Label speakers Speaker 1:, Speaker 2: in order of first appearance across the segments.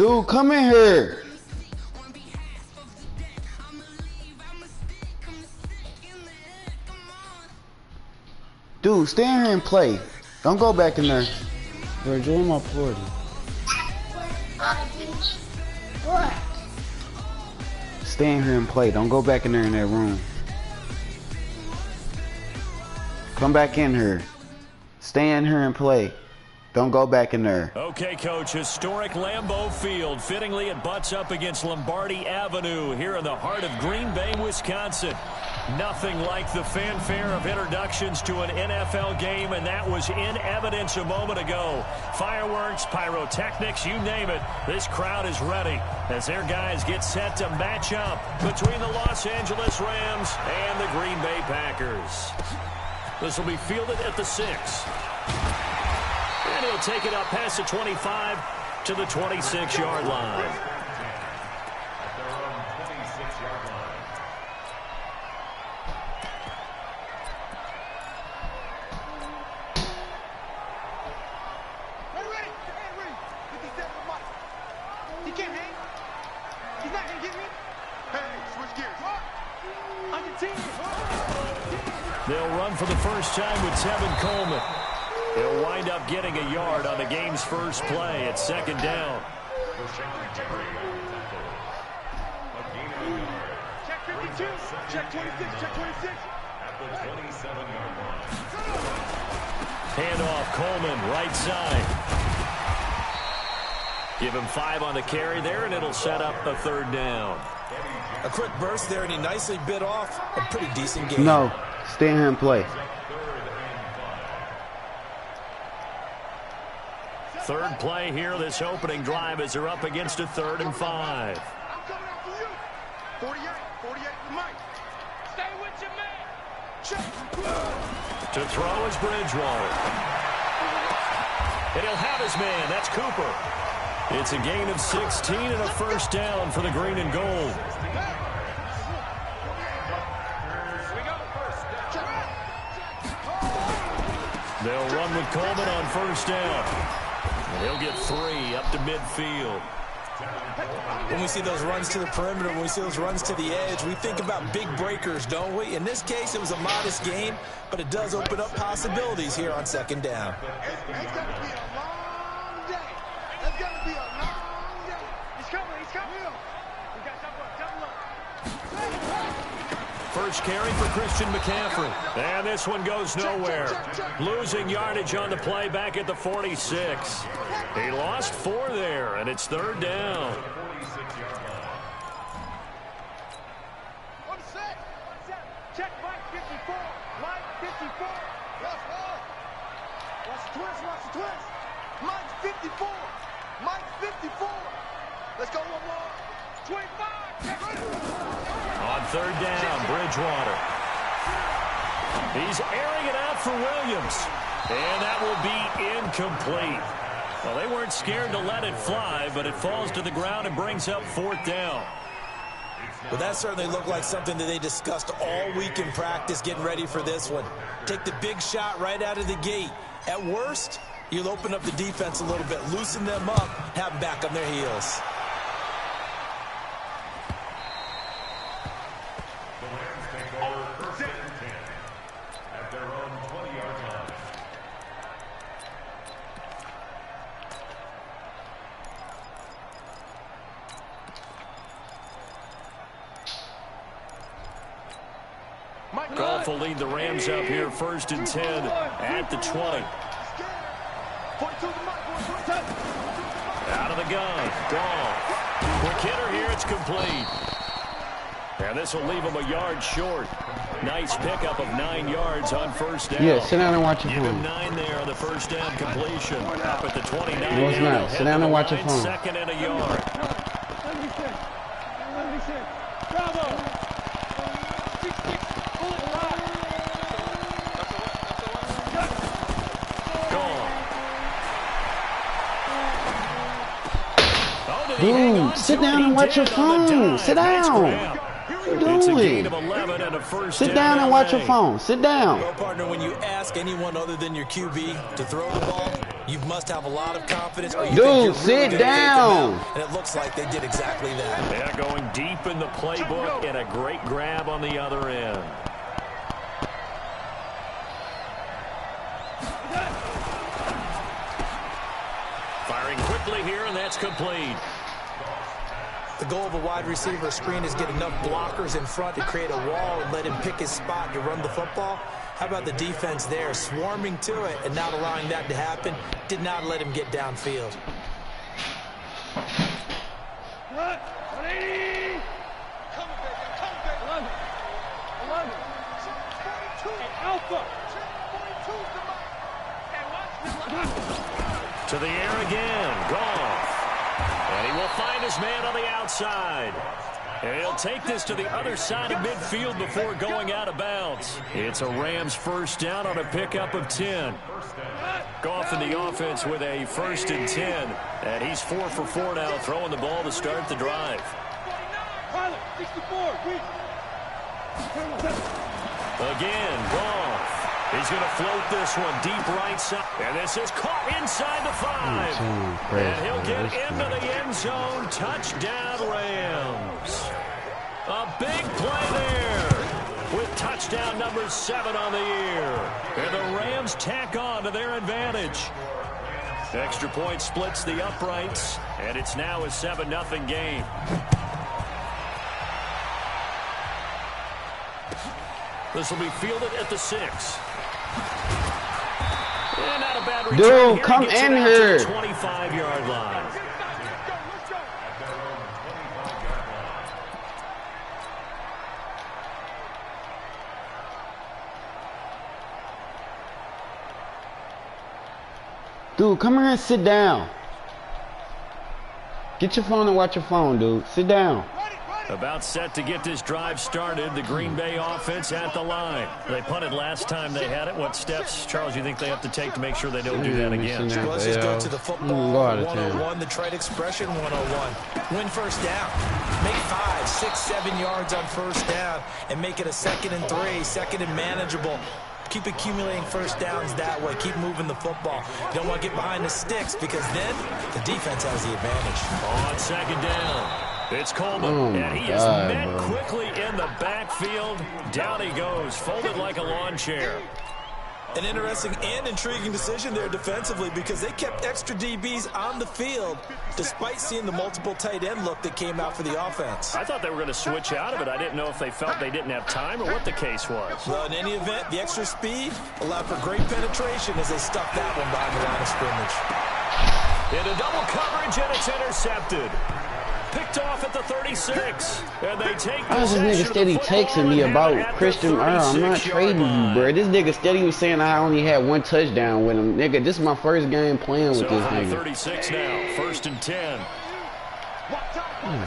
Speaker 1: Dude, come in here. Dude, stay in here and play. Don't go back in there. Bro, join my party.
Speaker 2: What?
Speaker 1: Stay in here and play. Don't go back in there in that room. Come back in here. Stay in here and play. Don't go back in there.
Speaker 3: Okay, Coach. Historic Lambeau Field. Fittingly, it butts up against Lombardi Avenue here in the heart of Green Bay, Wisconsin. Nothing like the fanfare of introductions to an NFL game, and that was in evidence a moment ago. Fireworks, pyrotechnics, you name it. This crowd is ready as their guys get set to match up between the Los Angeles Rams and the Green Bay Packers. This will be fielded at the 6. And he'll take it up past the 25 to the 26-yard line. They'll run for the first time with Tevin Coleman. He'll wind up getting a yard on the game's first play at second down.
Speaker 4: Check 52, check 26, check 26.
Speaker 3: Handoff, Coleman, right side. Give him 5 on the carry there, and it'll set up a third down.
Speaker 5: A quick burst there, and he nicely bit off a pretty decent game.
Speaker 1: No, stay in here and play.
Speaker 3: Third play here, this opening drive, as they're up against a 3rd and 5.
Speaker 4: I'm coming out for you. 48 for Mike. Stay with your man. Check.
Speaker 3: To throw is Bridgewater. And he'll have his man. That's Cooper. It's a gain of 16 and a first down for the green and gold. They'll run with Coleman on first down. And he'll get 3 up to midfield.
Speaker 5: When we see those runs to the perimeter, when we see those runs to the edge, we think about big breakers, don't we? In this case, it was a modest game, but it does open up possibilities here on second down.
Speaker 4: It's going to be a long day. It's going to be a long day. He's coming. He's coming. We got double up.
Speaker 3: First carry for Christian McCaffrey. And this one goes nowhere. Losing yardage on the play back at the 46. He lost 4 there, and it's third down.
Speaker 4: Check Mike 54. Mike 54. Watch the twist. Watch the twist. Mike 54. Mike 54. Let's go one more. 25.
Speaker 3: On third down, Bridgewater. He's airing it out for Williams. And that will be incomplete. Well, they weren't scared to let it fly, but it falls to the ground and brings up 4th down.
Speaker 5: Well, that certainly looked like something that they discussed all week in practice getting ready for this one. Take the big shot right out of the gate. At worst, you'll open up the defense a little bit, loosen them up, have them back on their heels.
Speaker 3: Goff will lead the Rams up here 1st and 10 at the 20. Out of the gun. Goff. Quick hitter here. It's complete. And this will leave him a yard short. Nice pickup of 9 yards on first down.
Speaker 1: Yeah, sit down and watch your
Speaker 3: Give him
Speaker 1: phone.
Speaker 3: 9 there on the first down completion. Up at the 29.
Speaker 1: No, it's not. Sit down and watch your phone.
Speaker 3: 2nd and a yard.
Speaker 1: Dude, sit down and watch your phone. Sit down. Do it. Sit down and watch your phone. Sit down.
Speaker 5: Well, partner, when you ask anyone other than your QB to throw the ball, You must have a lot of confidence. Or you
Speaker 1: Dude,
Speaker 5: think you're
Speaker 1: sit
Speaker 5: really gonna
Speaker 1: down.
Speaker 5: take them out, and it looks like they did exactly that.
Speaker 3: Yeah, going deep in the playbook and a great grab on the other end. Firing quickly here, and that's complete.
Speaker 5: The goal of a wide receiver screen is get enough blockers in front to create a wall and let him pick his spot to run the football. How about the defense there, swarming to it and not allowing that to happen? Did not let him get downfield.
Speaker 3: To the air again, Goff. And he will find his man on the outside. And he'll take this to the other side of midfield before going out of bounds. It's a Rams first down on a pickup of 10. Goff in the offense with a 1st and 10. And he's 4 for 4 now, throwing the ball to start the drive. Again, Goff. He's going to float this one deep right side. And this is caught inside the 5. And he'll get into the end zone. Touchdown, Rams. A big play there with touchdown number 7 on the year. And the Rams tack on to their advantage. Extra point splits the uprights. And it's now a 7-0 game. This will be fielded at the 6. And not a bad return.
Speaker 1: Dude,
Speaker 3: here.
Speaker 1: come in here.
Speaker 3: 25-yard line.
Speaker 1: Dude, come here and sit down. Get your phone and watch your phone, dude. Sit down.
Speaker 3: About set to get this drive started. The Green Bay offense at the line. They punted last time they had it. What steps, Charles, you think they have to take to make sure they don't do that again?
Speaker 5: Let's just go to the football 101, the trade expression 101. Win first down. Make 5, 6, 7 yards on first down and make it a 2nd and 3, 2nd and manageable. Keep accumulating first downs that way. Keep moving the football. You don't want to get behind the sticks because then the defense has the advantage.
Speaker 3: On 2nd down. It's Coleman, and he is met quickly in the backfield. Down he goes, folded like a lawn chair.
Speaker 5: An interesting and intriguing decision there defensively because they kept extra DBs on the field despite seeing the multiple tight end look that came out for the offense.
Speaker 3: I thought they were going to switch out of it. I didn't know if they felt they didn't have time or what the case was.
Speaker 5: Well, in any event, the extra speed allowed for great penetration as they stuffed that one behind the line of scrimmage.
Speaker 3: Into double coverage, and it's intercepted. Picked off at the 36, and they take
Speaker 1: How is this nigga steady texting me about Christian Earl? I'm not trading you, bro. This nigga steady was saying I only had 1 touchdown with him. Nigga, this is my first game playing with this nigga.
Speaker 3: 36 now, 1st and 10. On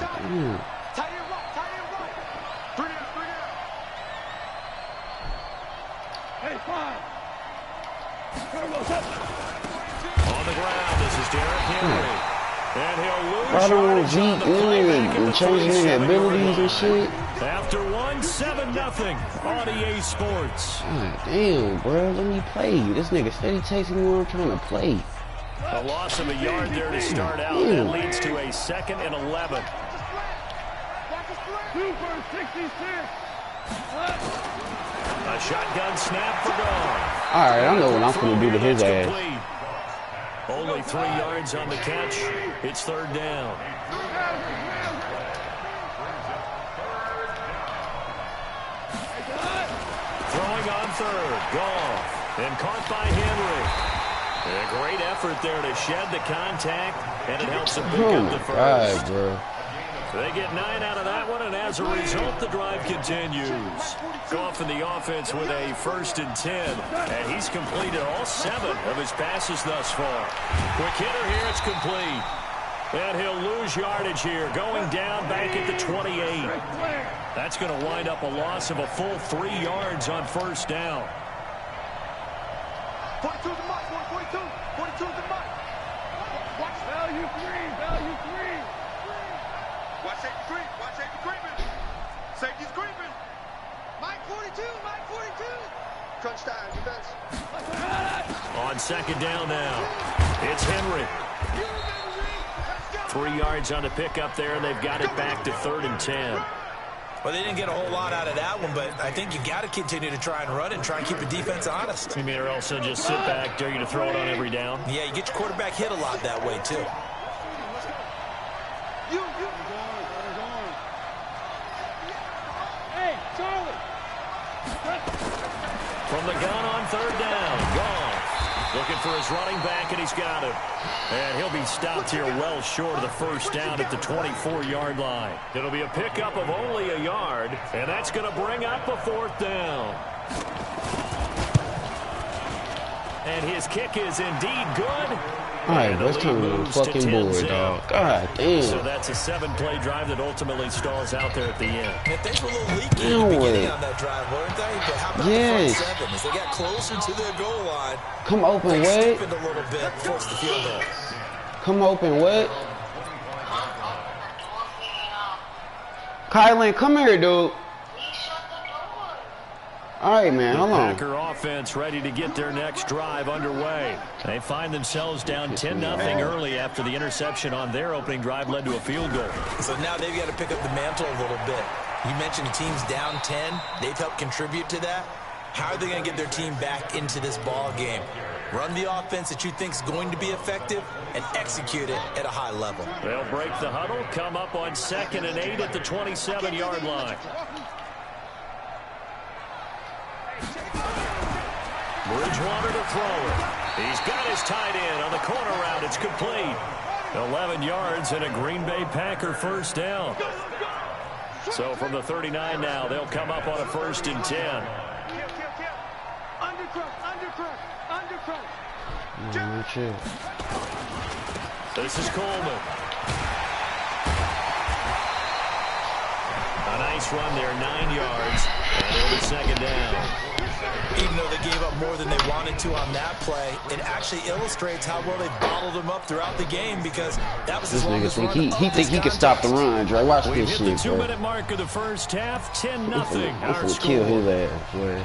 Speaker 3: the ground, this is Derrick Henry. And he'll lose.
Speaker 1: I don't want to beat nigga and change nigga abilities and shit.
Speaker 3: After 7-0 on EA Sports.
Speaker 1: God damn, bro. Let me play. This nigga steady texting me when I'm trying to play.
Speaker 3: A loss of a yard there to start out. That leads to a 2nd and 11. A shotgun snap for Goff.
Speaker 1: All right, I know what I'm going to do to his ass.
Speaker 3: Only 3 yards on the catch. It's 3rd down. Throwing on 3rd. Goff. And caught by Henry. A great effort there to shed the contact. And it helps him pick up the first.
Speaker 1: God, bro.
Speaker 3: They get 9 out of that one, and as a result, the drive continues. Goff in the offense with a 1st and 10, and he's completed all 7 of his passes thus far. Quick hitter here, it's complete. And he'll lose yardage here, going down back at the 28. That's going to wind up a loss of a full 3 yards on 1st down.
Speaker 4: 42 is the mark, 42. 42 is the mark. Watch value 3, value 3. Watch safety creep. Watch safety creeping. Safety's creeping. Mike 42. Mike 42. Crunch time. Defense.
Speaker 3: On On second down now, it's Henry. 3 yards on the pickup there, and they've got it back to 3rd and 10.
Speaker 5: Well, they didn't get a whole lot out of that one, but I think you got to continue to try and run it and try and keep the defense honest.
Speaker 3: You mean or else they'll just sit back, dare you to throw it on every down?
Speaker 5: Yeah, you get your quarterback hit a lot that way, too.
Speaker 4: Hey, Charlie.
Speaker 3: From the gun on 3rd down, gone. Looking for his running back, and he's got him. And he'll be stopped here well short of the 1st down at the 24-yard line. It'll be a pickup of only a yard, and that's going to bring up a 4th down. And his kick is indeed good.
Speaker 1: All right, let's turn on the fucking board, dog. God damn.
Speaker 3: So that's a 7-play drive that ultimately stalls out there at the end.
Speaker 5: And things were a little leaky at the beginning on that drive, weren't they? But how about the front 7 as they got closer to their goal line?
Speaker 1: Come open, Wade.
Speaker 5: A little bit, forced the field goal.
Speaker 1: Come open, Wade. Kylan, come here, dude. All right, man, hold on.
Speaker 3: Packer offense ready to get their next drive underway. They find themselves down 10-0 early after the interception on their opening drive led to a field goal. So now they've got to pick up the mantle a little bit. You mentioned the team's down 10. They've helped contribute to that. How are they going to get their team back into this ball game? Run the offense that you think is going to be effective and execute it at a high level. They'll break the huddle, come up on 2nd and 8 at the 27-yard line. Bridgewater to throw it. He's got his tight end on the corner route. It's complete. 11 yards and a Green Bay Packer 1st down. So from the 39 now, they'll come up on a 1st and 10. This is Coleman. A nice run there, 9 yards. And it'll be 2nd down. Even though they gave up more than they wanted to on that play, it actually illustrates how well they bottled them up throughout the game because that was
Speaker 1: this nigga think he think he can stop the run, Dre. Watch this shit, bro.
Speaker 3: We've hit the 2-minute mark of the 1st half, 10-0.
Speaker 1: I'm gonna kill his ass, boy.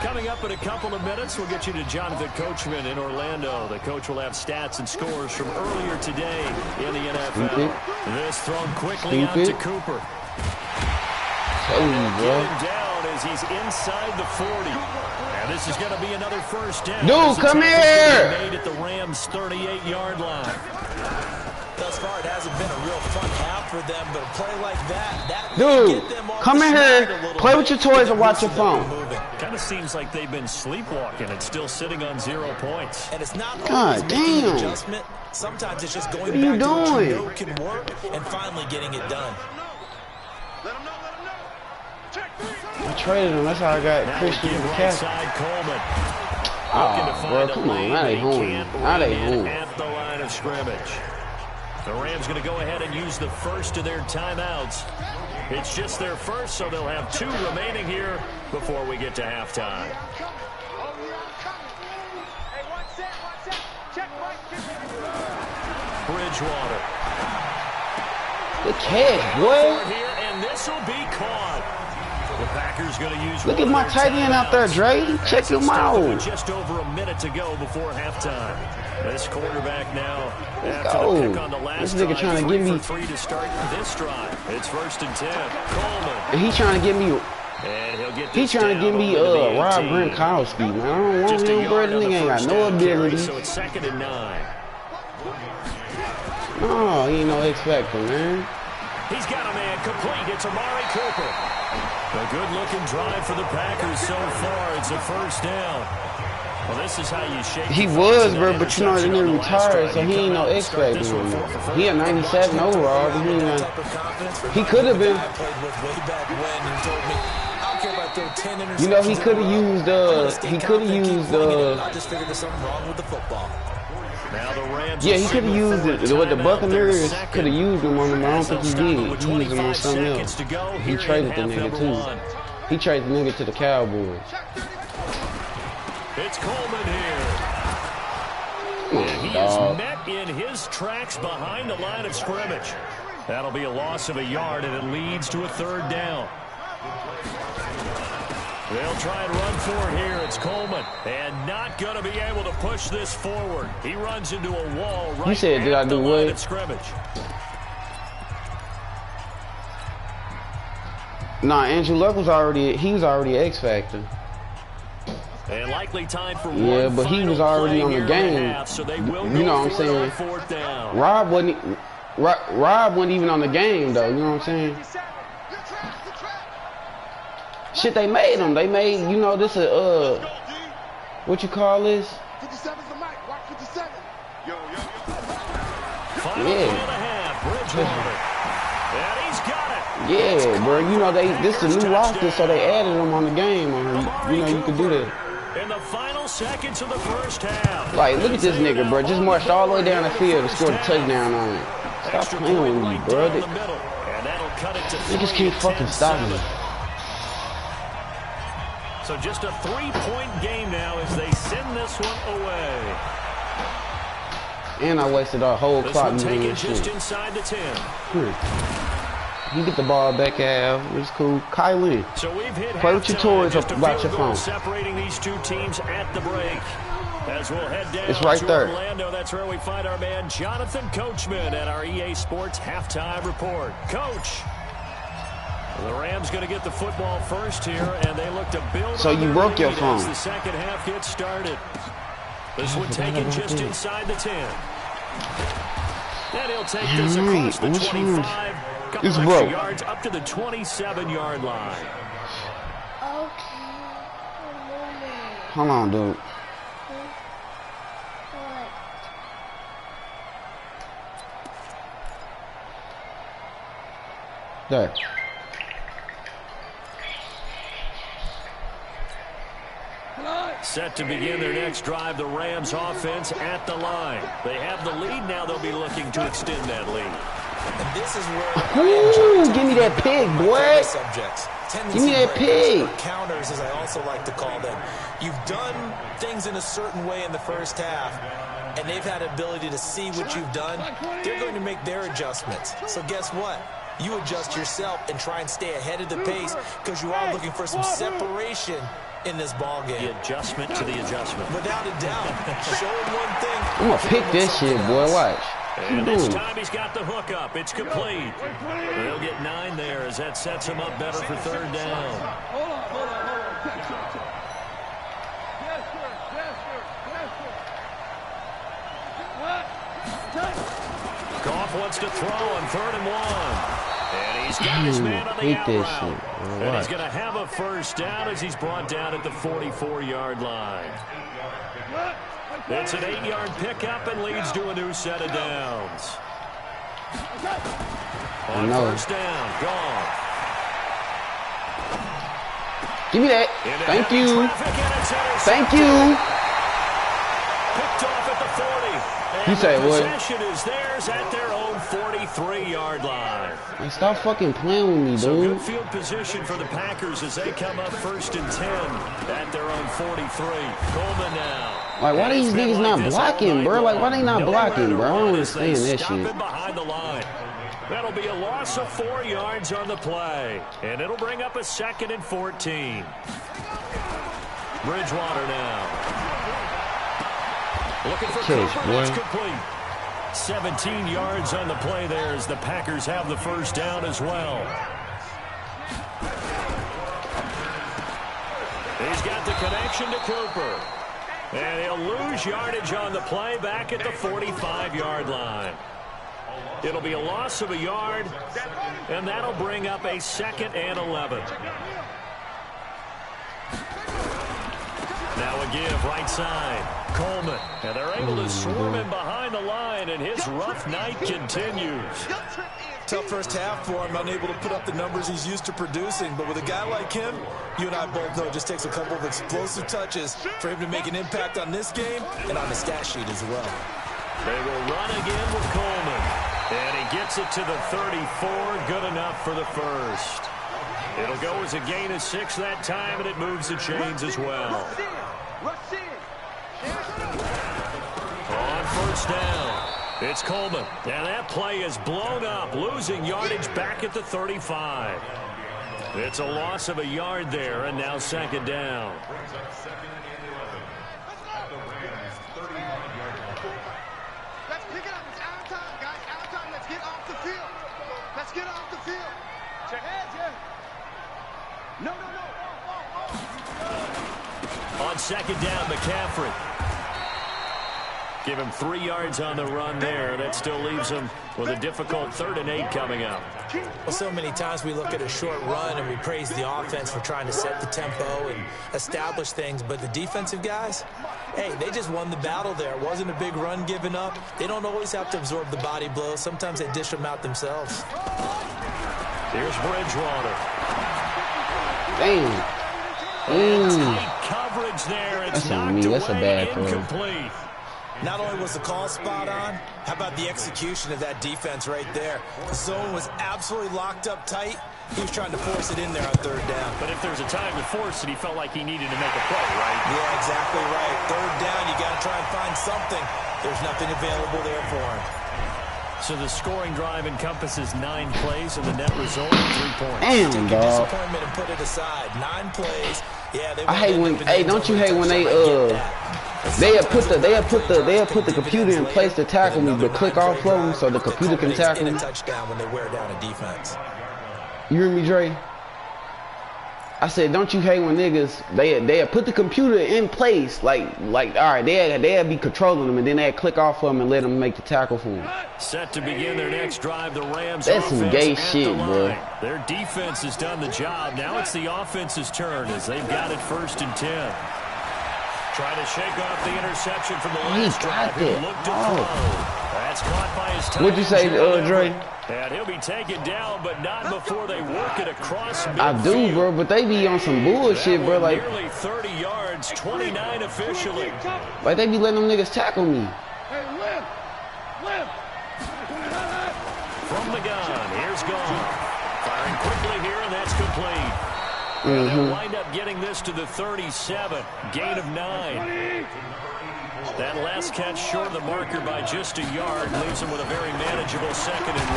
Speaker 3: Coming up in a couple of minutes, we'll get you to Jonathan Coachman in Orlando. The coach will have stats and scores from earlier today in the NFL. This thrown quickly out to Cooper. Down as he's inside the 40. And this is going to be another 1st down.
Speaker 1: Dude, come here!
Speaker 3: Made at the Rams' 38-yard line.
Speaker 5: Thus far, it hasn't been a real fun half for them, but a play like that
Speaker 1: dude, come in here, play with your toys and watch your phone.
Speaker 3: Kind of seems like they've been sleepwalking and still sitting on 0 points.
Speaker 5: And it's not
Speaker 1: God damn.
Speaker 5: An adjustment. Sometimes it's just going back to what you know can work and finally getting it done.
Speaker 1: I traded him. That's how I got Christian McCaffrey.
Speaker 3: Coleman.
Speaker 1: Oh, bro, come on. Now they home. Now they home.
Speaker 3: At the line of scrimmage. The Rams going to go ahead and use the first of their timeouts. It's just their first, so they'll have 2 remaining here before we get to halftime. Bridgewater.
Speaker 1: Good catch, boy.
Speaker 3: Here, and this will be caught. The Packers going to use.
Speaker 1: Look at my tight end out there, Dre. Check him out.
Speaker 3: Just over a minute to go before halftime. This quarterback now.
Speaker 1: After the pick on the last this nigga trying to give me
Speaker 3: 3 to start this drive. It's 1st and 10. Coleman.
Speaker 1: And he trying to give me.
Speaker 3: And he'll get
Speaker 1: he trying to give me Rob Gronkowski, man. I don't want him, bro. This nigga ain't got no ability.
Speaker 3: So it's 2nd and 9.
Speaker 1: Oh, he ain't no X Factor, man.
Speaker 3: He's got a man complete. It's Amari Cooper. A good-looking drive for the Packers so far. It's a 1st down. Well, this is how you shake. He
Speaker 1: was, bro, but you know, the nigga retired, so he ain't no X Factor anymore. He a 97 overall, but he ain't no. He could have been. You know, he could have used. He could have used.
Speaker 5: I just figured there's something wrong with the football.
Speaker 1: Yeah, he could have used it. What the Buccaneers could have used him on him. I don't think he did. He used him on something else. He traded the nigga too. He traded the nigga to the Cowboys.
Speaker 3: It's Coleman here. And he is met in his tracks behind the line of scrimmage. That'll be a loss of a yard, and it leads to a 3rd down. They'll try and run for it here. It's Coleman. And not going to be able to push this forward. He runs into a wall right.
Speaker 1: You said, did I do what?
Speaker 3: Scrimmage.
Speaker 1: Nah, Andrew Luck was already X Factor.
Speaker 3: And likely time for
Speaker 1: yeah, but he was already on the game.
Speaker 3: Half, so they will
Speaker 1: you know what I'm saying? Rob wasn't even on the game though. You know what I'm saying? Shit, they made him. They made, you know, this what you call this?
Speaker 4: 57's the mic. Watch 57.
Speaker 3: And he's got it.
Speaker 1: Yeah, bro. You know this is a new roster, so they added him on the game. You know you could do that.
Speaker 3: In the final seconds of the first half.
Speaker 1: Like, look at this nigga, bro. Just marched all the way down the field and scored a touchdown on it. Stop playing with me, bro. Niggas can't fucking stop me.
Speaker 3: So just a 3-point game now as they send this one away.
Speaker 1: And I wasted our whole clock moving
Speaker 3: this
Speaker 1: this shit.
Speaker 3: just inside the 10.
Speaker 1: You get the ball back half. It's cool. Kylie.
Speaker 3: So we've hit
Speaker 1: play with your toys or watch your phone.
Speaker 3: Separating these two teams at the break. As we'll head down
Speaker 1: it's right
Speaker 3: to
Speaker 1: there.
Speaker 3: Orlando, that's where we find our man Jonathan Coachman at our EA Sports halftime report. Coach. The Rams going to get the football first here, and they look to build.
Speaker 1: So you broke your phone.
Speaker 3: As the second half gets started. This one taken just inside the 10. And he'll take this across the 25.
Speaker 1: It's broke.
Speaker 3: Yards up to the 27-yard line.
Speaker 1: Hold on, dude. There.
Speaker 3: Set to begin their next drive, the Rams offense at the line. They have the lead now. They'll be looking to extend that lead.
Speaker 5: And this is where
Speaker 1: give me that pig, boy. Give me that pig.
Speaker 5: Counters, as I also like to call them. You've done things in a certain way in the first half, and they've had ability to see what you've done. They're going to make their adjustments. So guess what? You adjust yourself and try and stay ahead of the pace because you are looking for some separation in this ball game.
Speaker 3: The adjustment to the adjustment.
Speaker 5: Without a doubt. Show him one thing.
Speaker 1: I'm going to pick this shit, boy. Watch.
Speaker 3: And this time he's got the hook up. It's complete. They'll get 9 there as that sets him up better for third down. Goff wants to throw on 3rd and 1. And he's got his man on the out route. And he's going to have a first down as he's brought down at the 44-yard line. It's an 8-yard pickup and leads to a new set of downs. On first down, Goff.
Speaker 1: Give me that. Thank you. Thank you.
Speaker 3: Picked off at the 40.
Speaker 1: You say what?
Speaker 3: Possession is theirs at their own 43-yard line.
Speaker 1: Hey, stop fucking playing with me, dude.
Speaker 3: So good field position for the Packers as they come up 1st and 10 at their own 43. Coleman now.
Speaker 1: Like, why these niggas not blocking, bro? Like, why they not blocking, bro? I don't understand that shit.
Speaker 3: Behind the line. That'll be a loss of 4 yards on the play. And it'll bring up a 2nd and 14. Bridgewater now. Looking for Cooper. That's complete. 17 yards on the play there as the Packers have the first down as well. He's got the connection to Cooper. And he'll lose yardage on the play back at the 45-yard line. It'll be a loss of a yard, and that'll bring up a 2nd and 11. Now a give right side. Coleman. And they're able to swarm him behind the line, and his rough night continues.
Speaker 5: Tough first half for him, unable to put up the numbers he's used to producing. But with a guy like him, you and I both know it just takes a couple of explosive touches for him to make an impact on this game and on the stat sheet as well.
Speaker 3: They will run again with Coleman. And he gets it to the 34. Good enough for the first. It'll go as a gain of 6 that time, and it moves the chains as well. On first down, it's Coleman. And that play is blown up, losing yardage back at the 35. It's a loss of a yard there, and now second down.
Speaker 4: Let's pick it up. It's out of time, guys. Out of time. Let's get off the field. Let's get off the field. Check hands, yeah. No.
Speaker 3: On second down, McCaffrey. Give him 3 yards on the run there. That still leaves him with a difficult 3rd and 8 coming up.
Speaker 5: Well, so many times we look at a short run and we praise the offense for trying to set the tempo and establish things, but the defensive guys, hey, they just won the battle there. It wasn't a big run given up. They don't always have to absorb the body blows. Sometimes they dish them out themselves.
Speaker 3: Here's Bridgewater.
Speaker 1: Damn.
Speaker 3: Tight coverage there. It's
Speaker 1: That's on
Speaker 3: knocked
Speaker 1: me. That's a
Speaker 3: away,
Speaker 1: bad throw.
Speaker 3: incomplete.
Speaker 5: Not only was the call spot on, how about the execution of that defense right there? The zone was absolutely locked up tight. He was trying to force it in there on 3rd down.
Speaker 3: But if there's a time to force it, he felt like he needed to make a play, right?
Speaker 5: Yeah, exactly right. 3rd down, you got to try and find something. There's nothing available there for him.
Speaker 3: So the scoring drive encompasses 9 plays, and the net result, 3 points.
Speaker 1: Damn,
Speaker 5: Take your
Speaker 1: dog.
Speaker 5: disappointment and put it aside. 9 plays. Yeah, they
Speaker 1: I hate when. Hey, don't you hate when they put the computer in place to tackle me, but click off of them so the computer can tackle me.
Speaker 5: Touchdown when they wear down a defense.
Speaker 1: You hear me, Dre? I said, don't you hate when niggas they put the computer in place like all right, they'd be controlling them and then they'd click off of them and let them make the tackle for them.
Speaker 3: Set to begin their next drive, the Rams.
Speaker 1: That's some gay
Speaker 3: at
Speaker 1: shit,
Speaker 3: the
Speaker 1: bro.
Speaker 3: line. Their defense has done the job. Now it's the offense's turn as they've got it 1st and 10. Trying to shake off the interception from the last drive.
Speaker 1: He got
Speaker 3: Looked to
Speaker 1: that.
Speaker 3: throw. That's caught by his tight
Speaker 1: What'd you say,
Speaker 3: end,
Speaker 1: Dre?
Speaker 3: And he'll be taken down, but not before they work it across midfield.
Speaker 1: I do, bro, but they be on some bullshit, bro. Like
Speaker 3: nearly 30 yards, 29 officially.
Speaker 1: they be letting them niggas tackle me.
Speaker 4: Hey, Lim.
Speaker 3: From the gun, here's Gone. Firing quickly here, and that's complete. And they'll wind up getting this to the 37. Gain of 9. That last catch short of the marker by just a yard leaves him with a very manageable 2nd and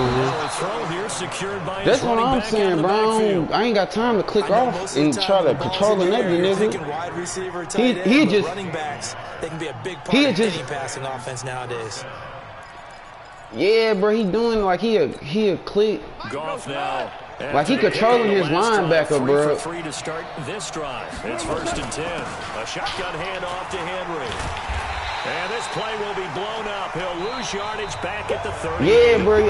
Speaker 3: 1. The throw here secured by his
Speaker 1: That's what
Speaker 3: running
Speaker 1: I'm
Speaker 3: back
Speaker 1: saying,
Speaker 3: in the
Speaker 1: bro.
Speaker 3: backfield.
Speaker 1: I ain't got time to click off and try to control another nigga.
Speaker 5: Wide receiver,
Speaker 1: He
Speaker 5: tight end,
Speaker 1: just
Speaker 5: running backs. They can be a big part
Speaker 1: he
Speaker 5: of
Speaker 1: just-
Speaker 5: any passing offense nowadays.
Speaker 1: Yeah, bro, he doing like he a click.
Speaker 3: Goff now.
Speaker 1: Like he controlling his linebacker, bro.
Speaker 3: 3 for 3 to start this drive. It's 1st and 10. A shotgun handoff to Henry. And this play will be blown up. He'll lose yardage back at the 30.
Speaker 1: Yeah, bro.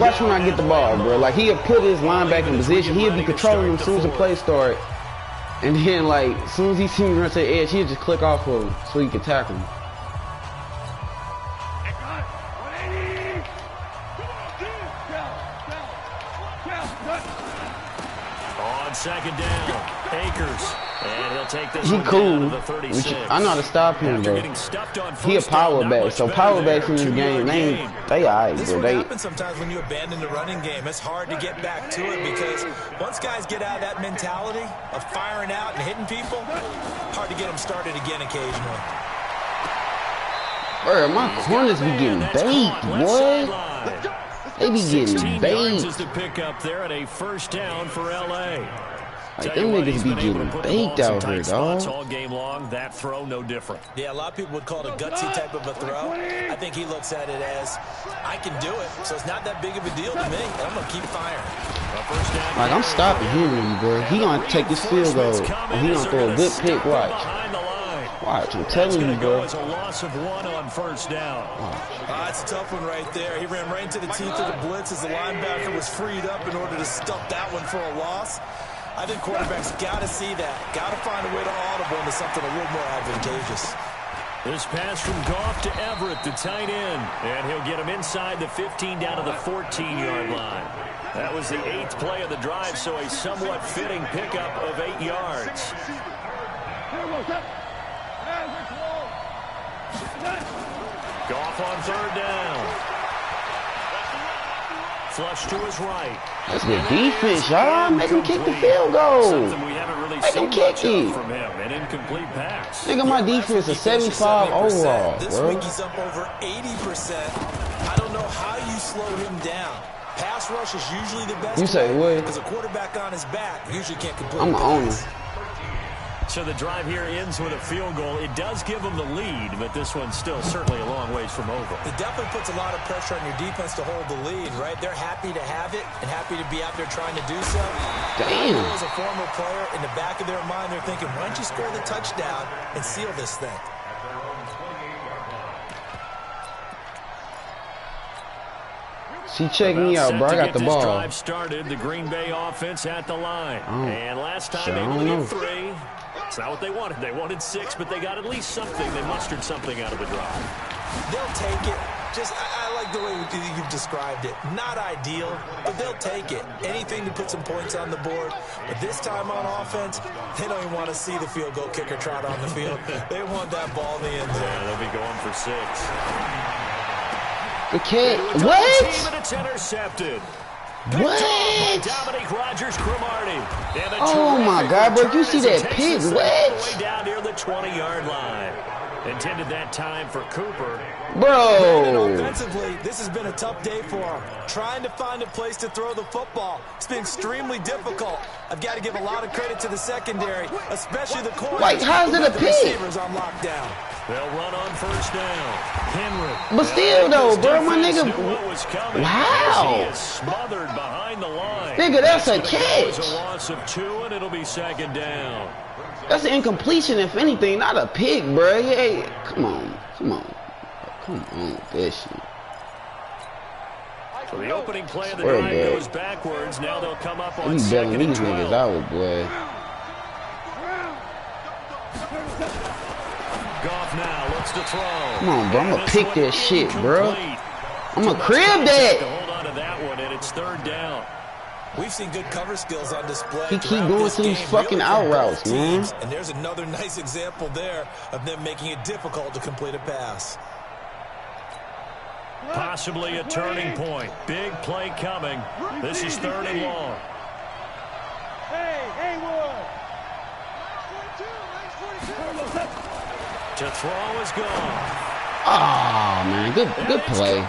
Speaker 1: Watch when I get the ball, bro. Like he'll put his linebacker in position. He'll be controlling him as soon as the play start. And then like as soon as he sees me run to the edge, he'll just click off of him so he can tackle him.
Speaker 3: On second down, Akers. And he'll take this
Speaker 1: He
Speaker 3: one
Speaker 1: cool.
Speaker 3: down to the 36.
Speaker 1: I know how to stop him,
Speaker 3: After
Speaker 1: bro.
Speaker 3: getting stuffed on
Speaker 1: He a
Speaker 3: first down,
Speaker 1: power
Speaker 3: not
Speaker 1: back,
Speaker 3: much
Speaker 1: so
Speaker 3: better
Speaker 1: power
Speaker 3: there.
Speaker 1: backs in this
Speaker 3: 2-yard
Speaker 1: game,
Speaker 3: gain.
Speaker 1: they alright,
Speaker 5: This
Speaker 1: bro.
Speaker 5: is what
Speaker 1: They
Speaker 5: happens sometimes when you abandon the running game. It's hard to get back to it because once guys get out of that mentality of firing out and hitting people, hard to get them started again occasionally.
Speaker 1: Bro, my corners be getting baked, boy. They be
Speaker 3: 16
Speaker 1: getting
Speaker 3: yards is
Speaker 1: baked.
Speaker 3: the pickup there at a 1st down for L.A.
Speaker 1: Like,
Speaker 3: Tell you
Speaker 1: them
Speaker 3: what,
Speaker 1: niggas
Speaker 3: he's
Speaker 1: be
Speaker 3: been able to
Speaker 1: getting
Speaker 3: put the ball in
Speaker 1: baked
Speaker 3: some
Speaker 1: out
Speaker 3: tight
Speaker 1: here,
Speaker 3: spots
Speaker 1: dog.
Speaker 3: all game long. That throw, no different.
Speaker 5: Yeah, a lot of people would call it a gutsy type of a throw. I think he looks at it as, I can do it, so it's not that big of a deal to me, and I'm going to keep firing.
Speaker 3: A first down
Speaker 1: Like, I'm
Speaker 3: carry.
Speaker 1: stopping him, bro. He gonna take this field goal. And he gonna throw a good pick, watch.
Speaker 3: Behind the line.
Speaker 1: Watch, I'm
Speaker 3: That's
Speaker 1: telling
Speaker 3: going
Speaker 1: you,
Speaker 3: to go
Speaker 1: bro.
Speaker 3: as a loss of 1 on 1st down.
Speaker 5: That's a tough one right there. He ran right into the teeth of the blitz as the linebacker was freed up in order to stuff that one for a loss. I think quarterbacks got to see that. Got to find a way to audible into something a little more advantageous.
Speaker 3: This pass from Goff to Everett, the tight end. And he'll get him inside the 15 down to the 14-yard line. That was the 8th play of the drive, so a somewhat fitting pickup of 8 yards. Goff on 3rd down. Flush to his right.
Speaker 1: That's good defense, y'all. Make him kick the field goal.
Speaker 3: Something we haven't really
Speaker 1: Make him
Speaker 3: seen
Speaker 1: kick
Speaker 3: much
Speaker 1: it.
Speaker 3: of from him. An incomplete pass.
Speaker 1: Nigga, my defense is 75 overall,
Speaker 5: This
Speaker 1: bro.
Speaker 5: week he's up over 80%. I don't know how you slow him down. Pass rush is usually the best.
Speaker 1: You say what?
Speaker 5: Because a quarterback on his back usually can't complete.
Speaker 1: I'm an owner.
Speaker 3: So the drive here ends with a field goal. It does give them the lead, but this one's still certainly a long ways from over.
Speaker 5: It definitely puts a lot of pressure on your defense to hold the lead, right? They're happy to have it and happy to be out there trying to do so.
Speaker 1: Damn.
Speaker 5: As a former player, in the back of their mind, they're thinking, why don't you score the touchdown and seal this thing?
Speaker 1: She checked me out, bro. I got the ball.
Speaker 3: Drive started, the Green Bay offense at the line. And last time they got 3. It's not what they wanted. They wanted 6, but they got at least something. They mustered something out of the drive.
Speaker 5: They'll take it. Just, I like the way you've described it. Not ideal, but they'll take it. Anything to put some points on the board. But this time on offense, they don't even want to see the field goal kicker trot on the field. They want that ball in the end zone.
Speaker 3: Yeah, they'll be going for 6.
Speaker 1: The kid. What?
Speaker 3: And it's intercepted.
Speaker 1: What?
Speaker 3: Dominique Rodgers-Cromartie.
Speaker 1: Oh my God, bro! You see that pick? What?
Speaker 3: Way down near the 20-yard line. Intended that time for Cooper.
Speaker 1: Bro.
Speaker 5: Offensively, this has been a tough day for him. Trying to find a place to throw the football. It's been extremely difficult. I've got to give a lot of credit to the secondary, especially the corners.
Speaker 1: Like, how's it a pick?
Speaker 5: Receivers on lockdown.
Speaker 3: They'll run on first down. Henry.
Speaker 1: But still, though, bro, my nigga.
Speaker 3: Wow. He is smothered behind the line.
Speaker 1: Nigga, that's a catch.
Speaker 3: It's a loss of 2, and it'll be second down.
Speaker 1: That's an incompletion, if anything, not a pick, bro. Hey, come on. Come on with that shit.
Speaker 3: So the opening play of the drive goes backwards. Now they'll come up on second and 12.
Speaker 1: These niggas out, boy.
Speaker 3: Goff now looks to throw.
Speaker 1: Come on, bro. I'm gonna pick that shit, bro. I'm gonna crib that.
Speaker 3: Hold on to that one, and it's third down.
Speaker 5: We've seen good cover skills on display.
Speaker 1: He keep going to these fucking out routes, man.
Speaker 5: And there's another nice example there of them making it difficult to complete a pass.
Speaker 3: Possibly a turning point. Big play coming. This is 3rd and long. To throw is gone.
Speaker 1: Oh man, good play.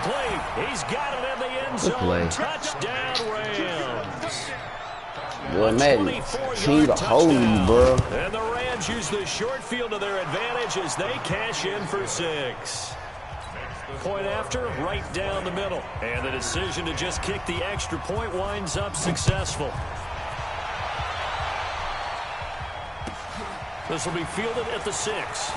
Speaker 3: He's got it in the end zone.
Speaker 1: Good play.
Speaker 3: Touchdown Rams.
Speaker 1: Boy, Madden, continue to hold you, bro.
Speaker 3: And the Rams use the short field to their advantage as they cash in for 6. Point after, right down the middle. And the decision to just kick the extra point winds up successful. This will be fielded at the 6.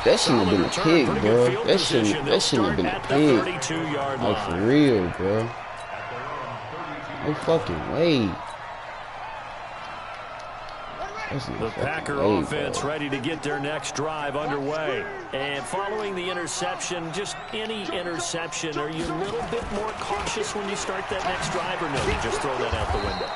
Speaker 1: That shouldn't have been a pig, bro. That shouldn't have been a pig. Like, for real, bro. No fucking way.
Speaker 3: The Packer offense ready to get their next drive underway. And following the interception, just any interception, are you a little bit more cautious when you start that next drive, or no, you just throw that out the window?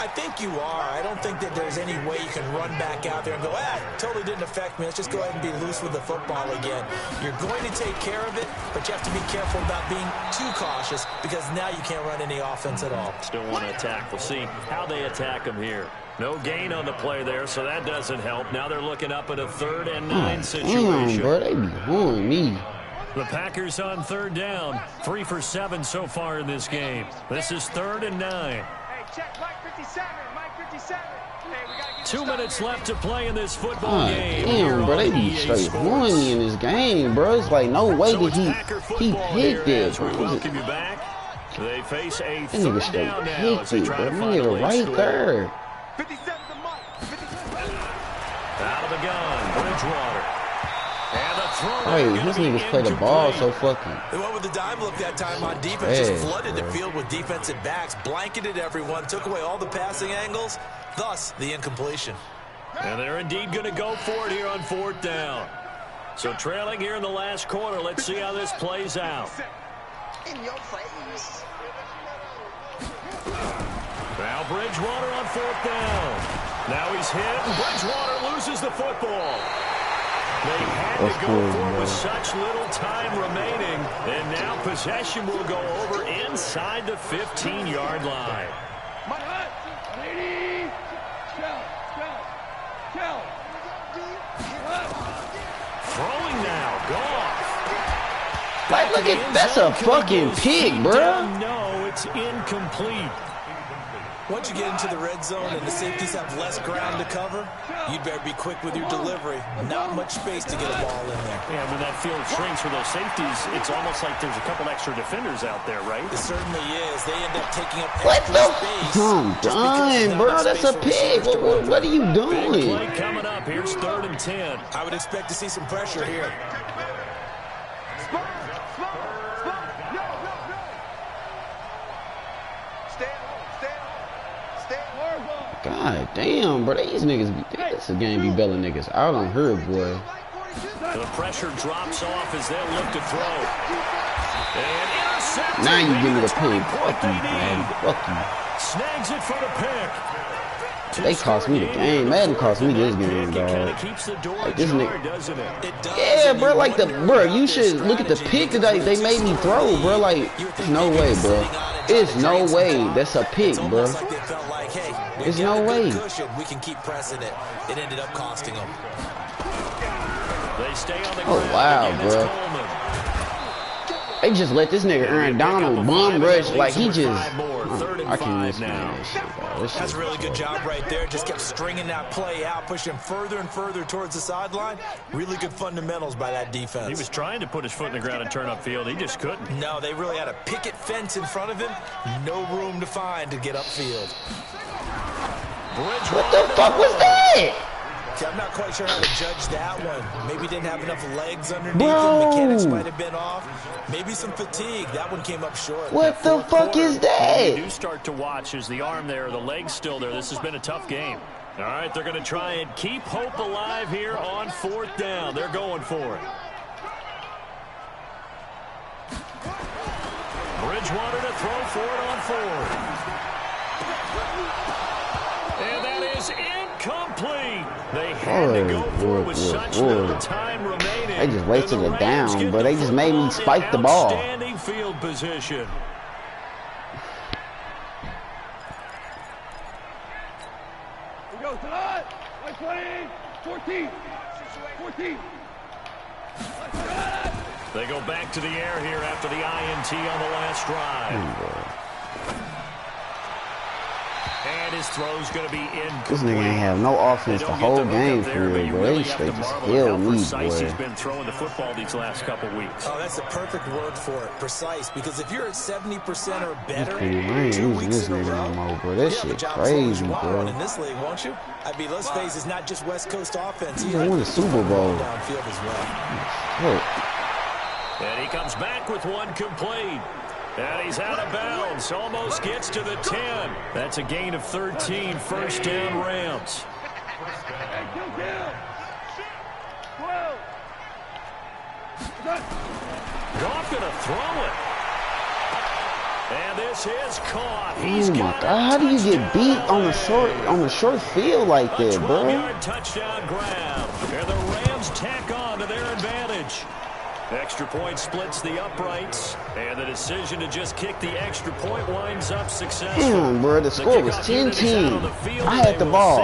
Speaker 5: I think you are. I don't think that there's any way you can run back out there and go, totally didn't affect me. Let's just go ahead and be loose with the football again. You're going to take care of it, but you have to be careful about being too cautious because now you can't run any offense at all.
Speaker 3: Still want to attack. We'll see how they attack them here. No gain on the play there, so that doesn't help. Now they're looking up at a 3rd and 9 situation.
Speaker 1: Bro, they be holding me.
Speaker 3: The Packers on 3rd down. 3 for 7 so far in this game. This is 3rd and 9.
Speaker 4: Check, Mike 57, Mike 57. Hey, we gotta get
Speaker 3: 2 minutes left to play in this football game.
Speaker 1: Damn, bro, they be straight horny in this game, bro. It's like no way did he picked it, bro.
Speaker 3: Welcome you back. They face a
Speaker 1: That nigga
Speaker 3: 3rd
Speaker 1: straight
Speaker 3: down now as they
Speaker 1: picked it,
Speaker 3: try
Speaker 1: bro.
Speaker 3: to
Speaker 1: That
Speaker 3: find a
Speaker 1: nigga
Speaker 3: late
Speaker 1: right
Speaker 3: score.
Speaker 1: there.
Speaker 4: 57 to Mike. 57.
Speaker 3: Out of the gun, Bridgewater. And the throw.
Speaker 1: Hey, these niggas play the ball so fucking.
Speaker 5: They went with the dime look that time on defense. Just flooded the field with defensive backs, blanketed everyone, took away all the passing angles, thus the incompletion.
Speaker 3: And they're indeed going to go for it here on 4th down. So trailing here in the last quarter. Let's see how this plays out.
Speaker 4: In your face.
Speaker 3: Now Bridgewater on 4th down. Now he's hit, and Bridgewater loses the football. They had to go for it with such little time remaining, and now possession will go over inside the 15-yard line. Throwing now, Goff.
Speaker 1: Like, look at that's a fucking pick, bro.
Speaker 3: No, it's incomplete.
Speaker 5: Once you get into the red zone and the safeties have less ground to cover, you'd better be quick with your delivery. Not much space to get a ball in there.
Speaker 3: Yeah, when that field shrinks for those safeties, it's almost like there's a couple extra defenders out there, right?
Speaker 5: It certainly is. They end up taking up
Speaker 1: What
Speaker 5: extra
Speaker 1: the?
Speaker 5: space.
Speaker 1: I'm done, bro. That's a pick. What are you
Speaker 3: Big
Speaker 1: doing?
Speaker 3: play coming up. Here's 3rd and 10.
Speaker 5: I would expect to see some pressure here.
Speaker 1: God damn, bro. These niggas, this game be belling niggas out on her, boy.
Speaker 3: The pressure drops off as they'll look to throw. And intercepted.
Speaker 1: Now you give me the pick. Fuck you, man. Fuck you.
Speaker 3: Snags it for the pick.
Speaker 1: They cost me the game. Madden cost me this game, dog. Like this nigga. Yeah, bro. Like bro. You should look at the pick that they made me throw, bro. Like, there's no way, bro. It's no way. That's a pick, bro. There's no way.
Speaker 5: We can keep pressing it. It ended up costing them.
Speaker 3: They stay on the
Speaker 1: Oh wow, bro. They just let this nigga Aaron Donald bum rush like he just. I can't even stand that shit, bro.
Speaker 5: That's a really good job right there. Just kept stringing that play out, pushing further and further towards the sideline. Really good fundamentals by that defense. He
Speaker 3: was trying to put his foot in the ground and turn upfield. He just couldn't.
Speaker 5: No, they really had a picket fence in front of him. No room to find to get upfield.
Speaker 1: What the fuck was that?
Speaker 5: I'm not quite sure how to judge that one. Maybe didn't have enough legs underneath him. Mechanics might have been off. Maybe some fatigue. That one came up short.
Speaker 1: What the fuck is that?
Speaker 3: You do start to watch as the arm there, the leg's still there. This has been a tough game. All right, they're going to try and keep hope alive here on 4th down. They're going for it. Bridgewater to throw for it on 4th. And that is incomplete. They had to go for it with such little time remaining.
Speaker 1: They just wasted it down, but they just made me spike the ball.
Speaker 3: Outstanding field position.
Speaker 4: We go tonight. 14.
Speaker 3: They go back to the air here after the INT on the last drive. And his throw's going to be incomplete.
Speaker 1: This nigga ain't have no offense the whole game for real, bro. They straight just killed me, boy.
Speaker 3: He's been throwing the football these last couple weeks.
Speaker 5: Oh, that's the perfect word for it. Precise. Because if you're at 70% or better,
Speaker 1: I ain't using this nigga no more, bro. That shit crazy, bro.
Speaker 5: In this league, won't you? I mean, let's face it, it's not just West Coast offense.
Speaker 1: He won the Super Bowl.
Speaker 5: Downfield as well.
Speaker 3: And he comes back with one complete. And he's out of bounds. Almost gets to the 10. That's a gain of 13. 1st down, Rams. Goff going to throw it. And this is caught.
Speaker 1: Oh my God! How do you get beat on the short field like that, bro?
Speaker 3: 12-yard touchdown grab. And the Rams tack on to their advantage. Extra point splits the uprights, and the decision to just kick the extra point winds up successful.
Speaker 1: Damn, bro, the score was 10-10. I had the ball.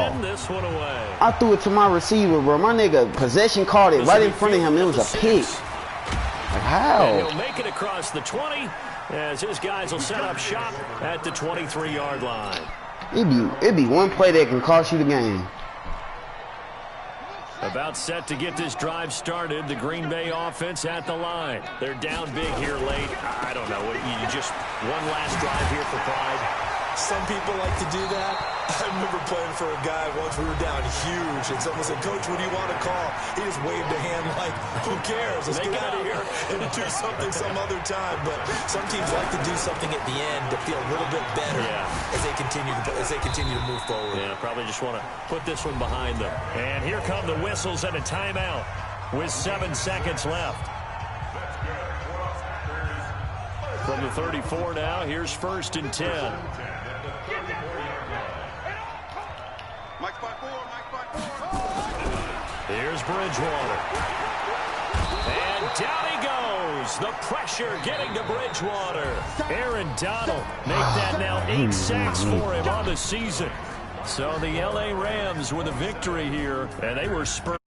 Speaker 1: I threw it to my receiver, bro. My nigga possession caught it right in front of him. It was a pick. Like, how?
Speaker 3: And he'll make it across the 20 as his guys will set up shop at the 23-yard line.
Speaker 1: It'd be one play that can cost you the game.
Speaker 3: About set to get this drive started. The Green Bay offense at the line. They're down big here late. I don't know. You just one last drive here for pride.
Speaker 5: Some people like to do that. I remember playing for a guy once. We were down huge, and someone said, "Coach, what do you want to call?" He just waved a hand like, "Who cares? Let's get out of here and do something some other time." But some teams like to do something at the end to feel a little bit better as they continue to move forward.
Speaker 3: Yeah, probably just want to put this one behind them. And here come the whistles and a timeout with 7 seconds left. From the 34 now, here's 1st and 10. Here's Bridgewater. And down he goes. The pressure getting to Bridgewater. Aaron Donald make that now 8 sacks for him on the season. So the LA Rams with a victory here, and they were spurred.